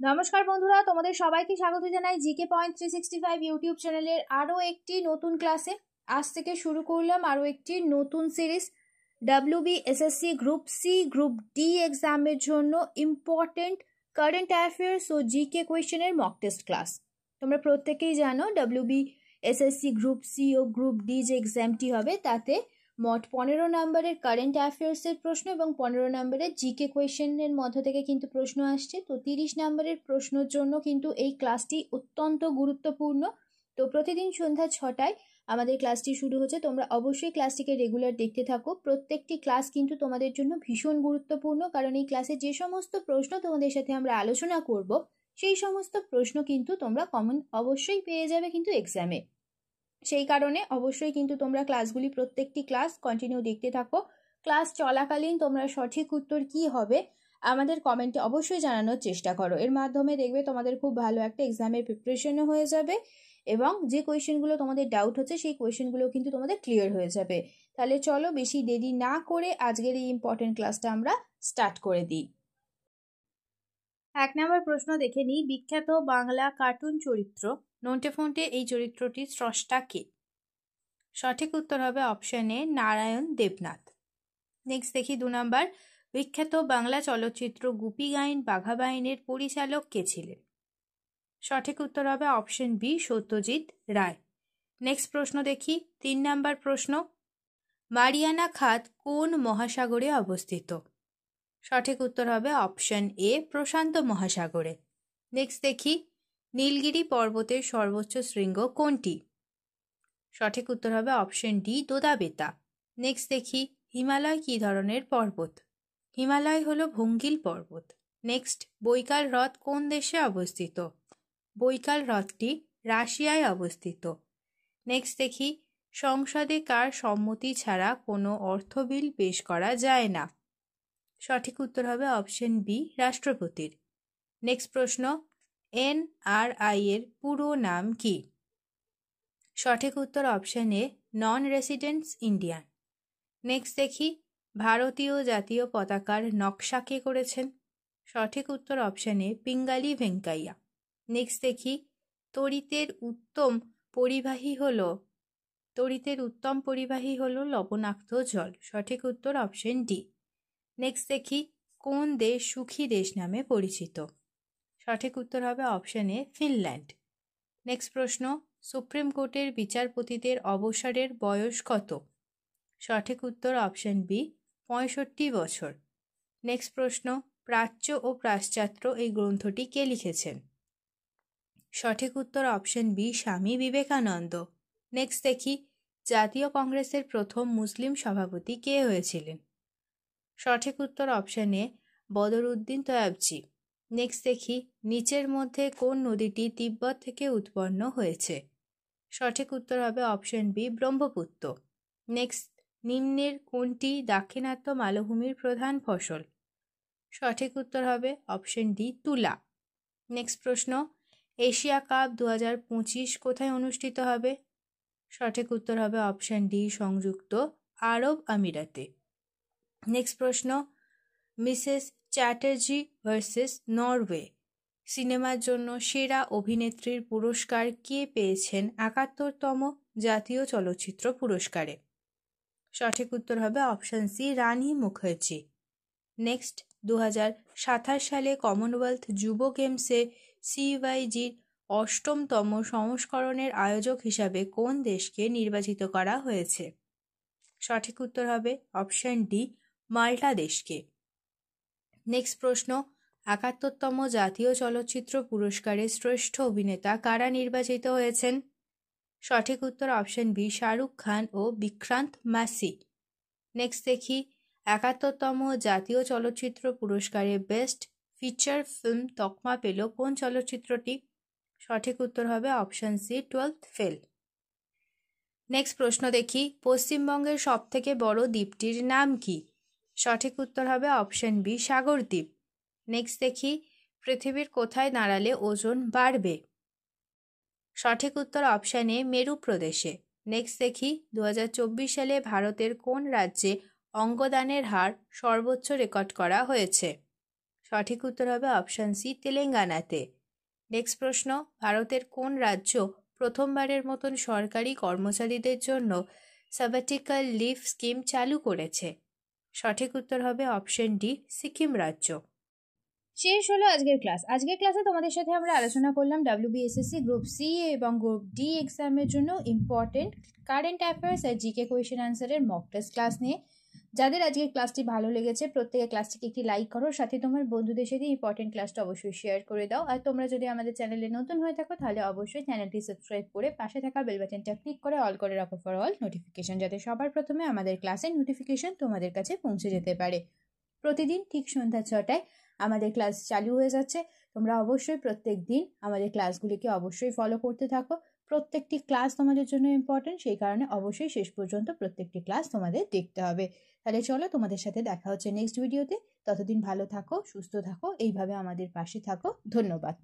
নমস্কার বন্ধুরা, তোমাদের সবাইকে স্বাগত জানাই জিকে পয়েন্ট 365 ইউটিউব চ্যানেলের আরও একটি নতুন ক্লাসে। আজ থেকে শুরু করলাম আরও একটি নতুন series. WBSSC group C group D এক্সামের জন্য ইম্পর্টেন্ট কারেন্ট অ্যাফেয়ার্স ও জিকে কোয়েশ্চেনের মক টেস্ট ক্লাস। তোমরা প্রত্যেকেই জানো WBSSC গ্রুপ সি ও গ্রুপ ডি যে এক্সামটি হবে তাতে মোট 15 নম্বরের কারেন্ট অ্যাফেয়ার্সের প্রশ্ন এবং 15 নম্বরের জিকে কোয়েশ্চেনের মধ্য থেকে কিন্তু প্রশ্ন আসছে। তো 30 নম্বরের প্রশ্নের জন্য কিন্তু এই ক্লাসটি অত্যন্ত গুরুত্বপূর্ণ। তো প্রতিদিন সন্ধ্যা 6টায় আমাদের ক্লাসটি শুরু হচ্ছে। তোমরা অবশ্যই ক্লাসটিকে রেগুলার দেখতে থাকো। প্রত্যেকটি ক্লাস কিন্তু তোমাদের জন্য ভীষণ গুরুত্বপূর্ণ, কারণ এই ক্লাসে যে সমস্ত প্রশ্ন তোমাদের সাথে আমরা আলোচনা করব সেই সমস্ত প্রশ্ন কিন্তু তোমরা কমন অবশ্যই পেয়ে যাবে কিন্তু এক্সামে। সেই কারণে অবশ্যই কিন্তু তোমরা ক্লাসগুলি প্রত্যেকটি ক্লাস কন্টিনিউ দেখতে থাকো। ক্লাস চলাকালীন তোমরা সঠিক উত্তর কি হবে আমাদের কমেন্টে অবশ্যই জানানোর চেষ্টা করো। এর মাধ্যমে দেখবে তোমাদের খুব ভালো একটা এক্সামের প্রিপারেশনও হয়ে যাবে এবং যে কোয়েশ্চেনগুলো তোমাদের ডাউট হচ্ছে সেই কোয়েশ্চেনগুলো কিন্তু তোমাদের ক্লিয়ার হয়ে যাবে। তাহলে চলো বেশি দেরি না করে আজকের এই ইম্পর্টেন্ট ক্লাসটা আমরা স্টার্ট করে দিই। 1 নম্বর প্রশ্ন দেখে নিই। বিখ্যাত বাংলা কার্টুন চরিত্র নন্টে ফন্টে এই চরিত্রটির স্রষ্টা কে? সঠিক উত্তর হবে option A Narayan Debnath. Next দেখি 2 নম্বর। বিখ্যাত বাংলা চলচ্চিত্র গুপি গাইন বাঘা বাইনের পরিচালক কে ছিলেন? সঠিক উত্তর হবে option B Satyajit Ray. Next প্রশ্ন দেখি 3 নম্বর প্রশ্ন। মারিয়ানা খাত কোন মহাসাগরে অবস্থিত? সঠিক উত্তর হবে অপশন এ প্রশান্ত মহাসাগরে। নেক্সট দেখি নীলগিরি পর্বতের সর্বোচ্চ শৃঙ্গ কোনটি? সঠিক উত্তর হবে অপশন ডি দোদাবেতা। নেক্সট দেখি হিমালয় কী ধরনের পর্বত? হিমালয় হলো ভঙ্গিল পর্বত। নেক্সট বৈকাল হ্রদ কোন দেশে অবস্থিত? বৈকাল হ্রদটি রাশিয়ায় অবস্থিত। নেক্সট দেখি সংসদে কার সম্মতি ছাড়া কোনো অর্থ বিল পেশ করা যায় না? সঠিক উত্তর হবে অপশন বি রাষ্ট্রপতির। নেক্সট প্রশ্ন। NRI এর পুরো নাম কি? সঠিক উত্তর option A non residents Indian. Next দেখি ভারতীয় জাতীয় পতাকার নকশা কে করেছেন? সঠিক উত্তর option A Pingali Venkaiah. Next দেখি তড়িতের উত্তম পরিবাহী হলো লবণাক্ত জল। সঠিক উত্তর অপশন ডি। নেক্সট দেখি কোন দেশ সুখী দেশ নামে পরিচিত? সঠিক উত্তর হবে অপশন এ ফিনল্যান্ড। নেক্সট প্রশ্ন। সুপ্রিম কোর্টের বিচারপতিদের অবসরের বয়স কত? সঠিক উত্তর অপশন বি 65 বছর। নেক্সট প্রশ্ন। প্রাচ্য ও পাশ্চাত্য এই গ্রন্থটি কে লিখেছেন? সঠিক উত্তর option B Swami Vivekananda. Next দেখি জাতীয় কংগ্রেসের প্রথম মুসলিম সভাপতি কে হয়েছিলেন? সঠিক উত্তর অপশন এ বদরউদ্দিন তয়াবজি। নেক্সট দেখি নিচের মধ্যে কোন নদীটি তিব্বত থেকে উৎপন্ন হয়েছে? সঠিক উত্তর হবে অপশন বি ব্রহ্মপুত্র। নেক্সট নিম্নের কোনটি দাক্ষিণাত্য মালভূমির প্রধান ফসল? সঠিক উত্তর হবে অপশন ডি তুলা। নেক্সট প্রশ্ন। এশিয়া কাপ 2025 কোথায় অনুষ্ঠিত হবে? সঠিক উত্তর হবে অপশন ডি সংযুক্ত আরব আমিরাতে। নেক্সট প্রশ্ন। মিসেস চ্যাটার্জি ভার্সেস নরওয়ে সিনেমার জন্য সেরা অভিনেত্রীর পুরস্কার কে পেয়েছেন 71তম জাতীয় চলচ্চিত্র পুরস্কারে? সঠিক উত্তর হবে অপশন সি রানী মুখার্জি। নেক্সট 2027 সালে কমনওয়েলথ যুব গেমসে CYGর 8তম সংস্করণের আয়োজক হিসাবে কোন দেশকে নির্বাচিত করা হয়েছে? সঠিক উত্তর হবে অপশন ডি মাল্টা দেশকে। নেক্সট প্রশ্ন। 71তম জাতীয় চলচ্চিত্র পুরস্কারে শ্রেষ্ঠ অভিনেতা কারা নির্বাচিত হয়েছেন? সঠিক উত্তর অপশন বি শাহরুখ খান ও বিক্রান্ত মাসি। নেক্সট দেখি 71তম জাতীয় চলচ্চিত্র পুরস্কারে বেস্ট ফিচার ফিল্ম তকমা পেল কোন চলচ্চিত্রটি? সঠিক উত্তর হবে option C 12th fail. Next প্রশ্ন দেখি পশ্চিমবঙ্গের সবথেকে বড় দ্বীপটির নাম কি? সঠিক উত্তর হবে অপশন বি সাগর দ্বীপ। নেক্সট দেখি পৃথিবীর কোথায় দাঁড়ালে ওজন বাড়বে? সঠিক উত্তর অপশন এ মেরু প্রদেশে। নেক্সট দেখি 2024 সালে ভারতের কোন রাজ্যে অঙ্গদানের হার সর্বোচ্চ রেকর্ড করা হয়েছে? সঠিক উত্তর হবে অপশান সি, তেলেঙ্গানাতে। নেক্সট প্রশ্ন, ভারতের কোন রাজ্য প্রথমবারের মতন সরকারি কর্মচারীদের জন্য স্যাবাটিক্যাল লিভ স্কিম চালু করেছে? সঠিক উত্তর হবে অপশন ডি, সিকিম রাজ্য। শেষ হলো আজকের ক্লাস। আজকের ক্লাসে তোমাদের সাথে আমরা আলোচনা করলাম WBSSC গ্রুপ সি এবং গ্রুপ ডি এক্সামের জন্য ইম্পর্টেন্ট কারেন্ট অ্যাফেয়ার্স আর জিকে কোয়েশ্চেন আনসারের মক টেস্ট ক্লাস নিয়ে। যাদের আজকের ক্লাসটি ভালো লেগেছে প্রত্যেকে ক্লাসটিকে একটি লাইক করো, সাথে তোমার বন্ধুদের সাথে ইম্পর্টেন্ট ক্লাসটা অবশ্যই শেয়ার করে দাও। আর তোমরা যদি আমাদের চ্যানেলে নতুন হয়ে থাকো তাহলে অবশ্যই চ্যানেলটি সাবস্ক্রাইব করে পাশে থাকা বেল বাটনটা ক্লিক করে অল করে রাখো ফর অল নোটিফিকেশন, যাতে সবার প্রথমে আমাদের ক্লাসের নোটিফিকেশন তোমাদের কাছে পৌঁছে যেতে পারে। প্রতিদিন ঠিক সন্ধ্যা 6টায় আমাদের ক্লাস চালু হয়ে যাচ্ছে। তোমরা অবশ্যই প্রত্যেক দিন আমাদের ক্লাসগুলিকে অবশ্যই ফলো করতে থাকো। প্রত্যেকটি ক্লাস তোমাদের জন্য ইম্পর্টেন্ট, সেই কারণে অবশ্যই শেষ পর্যন্ত প্রত্যেকটি ক্লাস তোমাদের দেখতে হবে। তাহলে চলো, তোমাদের সাথে দেখা হচ্ছে নেক্সট ভিডিওতে। ততদিন ভালো থাকো, সুস্থ থাকো, এইভাবে আমাদের পাশে থাকো। ধন্যবাদ।